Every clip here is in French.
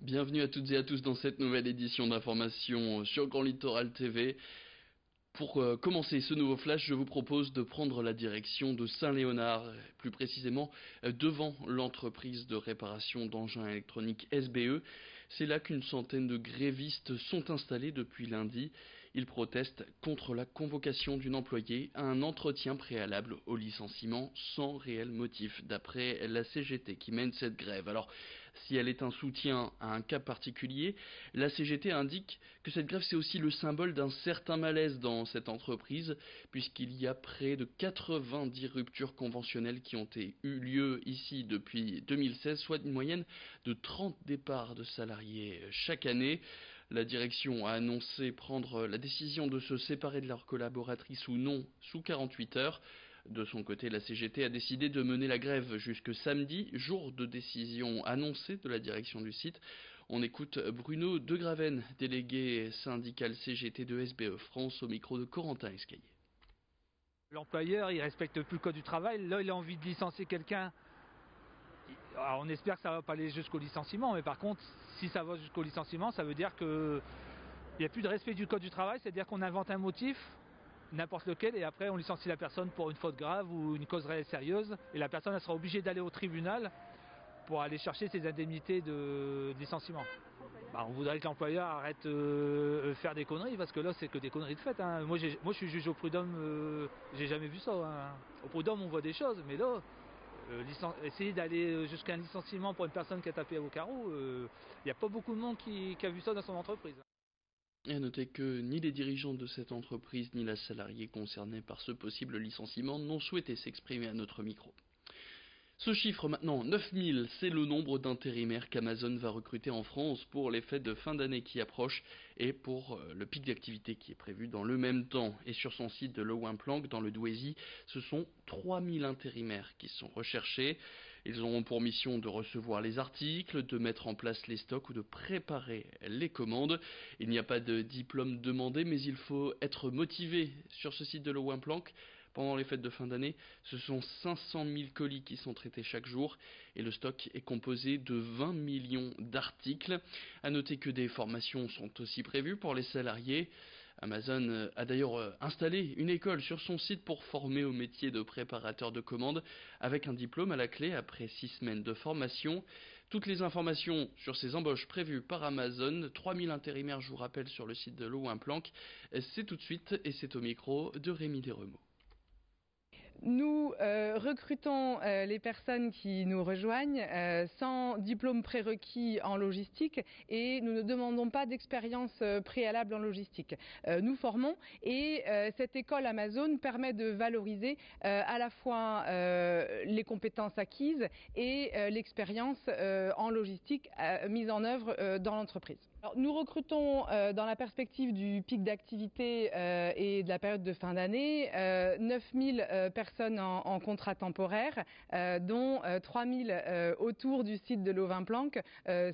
Bienvenue à toutes et à tous dans cette nouvelle édition d'information sur Grand Littoral TV. Pour commencer ce nouveau flash, je vous propose de prendre la direction de Saint-Léonard, plus précisément devant l'entreprise de réparation d'engins électroniques SBE. C'est là qu'une centaine de grévistes sont installés depuis lundi. Ils protestent contre la convocation d'une employée à un entretien préalable au licenciement sans réel motif, d'après la CGT qui mène cette grève. Alors, si elle est un soutien à un cas particulier, la CGT indique que cette grève c'est aussi le symbole d'un certain malaise dans cette entreprise, puisqu'il y a près de 90 ruptures conventionnelles qui ont eu lieu ici depuis 2016, soit une moyenne de 30 départs de salariés chaque année. La direction a annoncé prendre la décision de se séparer de leur collaboratrice ou non sous 48 heures. De son côté, la CGT a décidé de mener la grève jusque samedi, jour de décision annoncée de la direction du site. On écoute Bruno Degraven, délégué syndical CGT de SBE France, au micro de Corentin Escaillé. L'employeur, il respecte plus le code du travail. Là, il a envie de licencier quelqu'un. Alors, on espère que ça ne va pas aller jusqu'au licenciement, mais par contre, si ça va jusqu'au licenciement, ça veut dire qu'il n'y a plus de respect du code du travail, c'est-à-dire qu'on invente un motif, n'importe lequel, et après on licencie la personne pour une faute grave ou une cause réelle sérieuse, et la personne elle sera obligée d'aller au tribunal pour aller chercher ses indemnités de licenciement. On voudrait que l'employeur arrête de faire des conneries, parce que là c'est que des conneries de fait. Moi je suis juge au prud'homme, j'ai jamais vu ça. Au prud'homme on voit des choses, mais là, essayer d'aller jusqu'à un licenciement pour une personne qui a tapé au carreau, il n'y a pas beaucoup de monde qui a vu ça dans son entreprise. Et à noter que ni les dirigeants de cette entreprise ni la salariée concernée par ce possible licenciement n'ont souhaité s'exprimer à notre micro. Ce chiffre maintenant, 9000, c'est le nombre d'intérimaires qu'Amazon va recruter en France pour les fêtes de fin d'année qui approchent et pour le pic d'activité qui est prévu dans le même temps. Et sur son site de Le Wimplanck, dans le Douaisis, ce sont 3000 intérimaires qui sont recherchés. Ils auront pour mission de recevoir les articles, de mettre en place les stocks ou de préparer les commandes. Il n'y a pas de diplôme demandé, mais il faut être motivé sur ce site de Le Wimplanck. Pendant les fêtes de fin d'année, ce sont 500 000 colis qui sont traités chaque jour et le stock est composé de 20 millions d'articles. À noter que des formations sont aussi prévues pour les salariés. Amazon a d'ailleurs installé une école sur son site pour former au métier de préparateur de commandes avec un diplôme à la clé après 6 semaines de formation. Toutes les informations sur ces embauches prévues par Amazon, 3000 intérimaires, je vous rappelle, sur le site de Le Wimplanck, c'est tout de suite et c'est au micro de Rémi Desremeaux. Nous recrutons les personnes qui nous rejoignent sans diplôme prérequis en logistique et nous ne demandons pas d'expérience préalable en logistique. Nous formons et cette école Amazon permet de valoriser à la fois les compétences acquises et l'expérience en logistique mise en œuvre dans l'entreprise. Nous recrutons dans la perspective du pic d'activité et de la période de fin d'année 9000 personnes en contrat temporaire, dont 3000 autour du site de Le Wimplanck,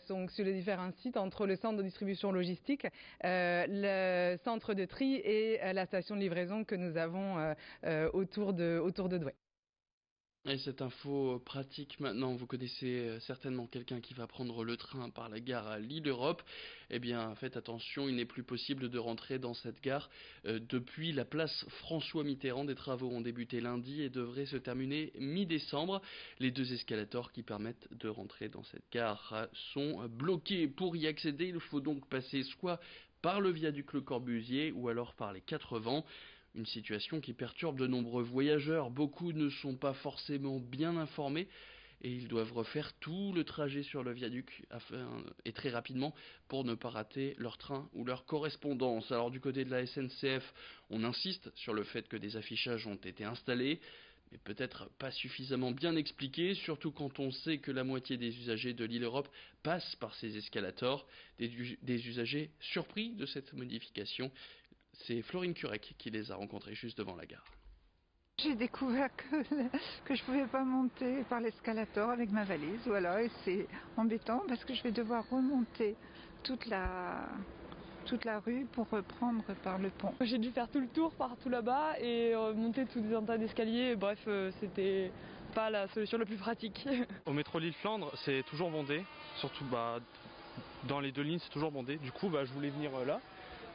donc sur les différents sites entre le centre de distribution logistique, le centre de tri et la station de livraison que nous avons autour de Douai. Et cette info pratique maintenant, vous connaissez certainement quelqu'un qui va prendre le train par la gare à Lille-Europe. Eh bien, faites attention, il n'est plus possible de rentrer dans cette gare depuis la place François Mitterrand. Des travaux ont débuté lundi et devraient se terminer mi-décembre. Les 2 escalators qui permettent de rentrer dans cette gare sont bloqués. Pour y accéder, il faut donc passer soit par le viaduc Le Corbusier ou alors par les 4 vents. Une situation qui perturbe de nombreux voyageurs. Beaucoup ne sont pas forcément bien informés et ils doivent refaire tout le trajet sur le viaduc et très rapidement pour ne pas rater leur train ou leur correspondance. Alors du côté de la SNCF, on insiste sur le fait que des affichages ont été installés, mais peut-être pas suffisamment bien expliqués, surtout quand on sait que la moitié des usagers de Lille-Europe passent par ces escalators, des usagers surpris de cette modification. C'est Florine Curec qui les a rencontrés juste devant la gare. J'ai découvert que je pouvais pas monter par l'escalator avec ma valise, voilà, et c'est embêtant parce que je vais devoir remonter toute la rue pour reprendre par le pont. J'ai dû faire tout le tour par tout là-bas et monter tout un tas d'escaliers, bref, c'était pas la solution la plus pratique. Au métro Lille-Flandre, c'est toujours bondé, surtout dans les deux lignes c'est toujours bondé. Du coup je voulais venir là,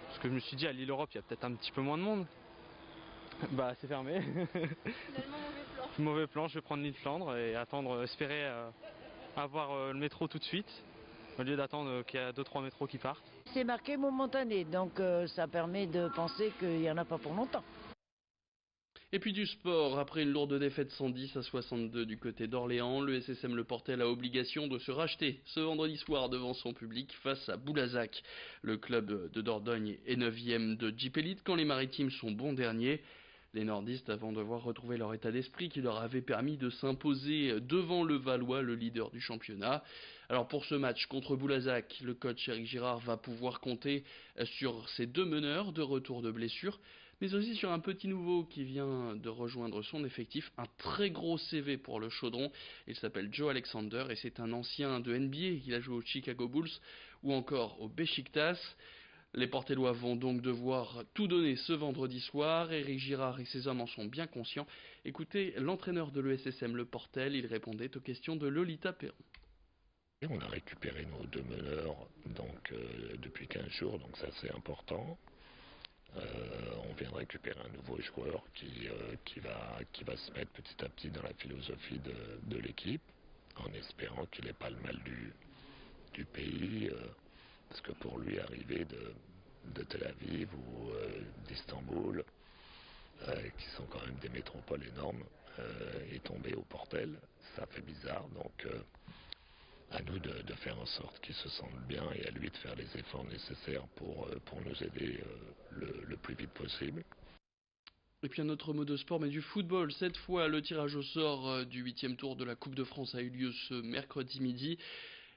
parce que je me suis dit à l'île Europe il y a peut-être un petit peu moins de monde. C'est fermé. Finalement, mauvais plan. Mauvais plan, je vais prendre l'île Flandre et attendre, espérer avoir le métro tout de suite, au lieu d'attendre qu'il y a 2-3 métros qui partent. C'est marqué momentané, donc ça permet de penser qu'il n'y en a pas pour longtemps. Et puis du sport, après une lourde défaite 110-62 du côté d'Orléans, le SSM Le Portel a obligation de se racheter ce vendredi soir devant son public face à Boulazac. Le club de Dordogne est 9e de Jeep Elite quand les Maritimes sont bons derniers. Les nordistes vont devoir retrouver leur état d'esprit qui leur avait permis de s'imposer devant le Valois, le leader du championnat. Alors pour ce match contre Boulazac, le coach Éric Girard va pouvoir compter sur ses deux meneurs de retour de blessure, mais aussi sur un petit nouveau qui vient de rejoindre son effectif, un très gros CV pour le Chaudron. Il s'appelle Joe Alexander et c'est un ancien de NBA, il a joué aux Chicago Bulls ou encore au Beşiktaş. Les Portellois vont donc devoir tout donner ce vendredi soir. Éric Girard et ses hommes en sont bien conscients. Écoutez l'entraîneur de l'ESSM Le Portel, il répondait aux questions de Lolita Perron. On a récupéré nos deux meneurs depuis 15 jours, donc ça c'est important. On vient de récupérer un nouveau joueur qui va se mettre petit à petit dans la philosophie de l'équipe, en espérant qu'il n'ait pas le mal du pays, parce que pour lui arriver de Tel Aviv ou d'Istanbul, qui sont quand même des métropoles énormes, et tomber au Portel, ça fait bizarre, donc à nous de faire en sorte qu'il se sente bien et à lui de faire les efforts nécessaires pour nous aider le plus vite possible. Et puis un autre mot de sport, mais du football. Cette fois, le tirage au sort du 8e tour de la Coupe de France a eu lieu ce mercredi midi.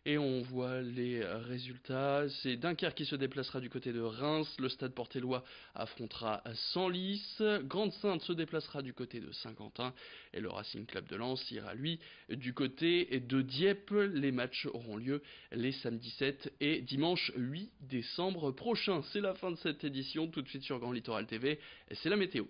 Et on voit les résultats. C'est Dunkerque qui se déplacera du côté de Reims. Le Stade Portellois affrontera Senlis. Grande-Synthe se déplacera du côté de Saint-Quentin. Et le Racing Club de Lens ira, lui, du côté de Dieppe. Les matchs auront lieu les samedis 7 et dimanche 8 décembre prochain. C'est la fin de cette édition. Tout de suite sur Grand Littoral TV. C'est la météo.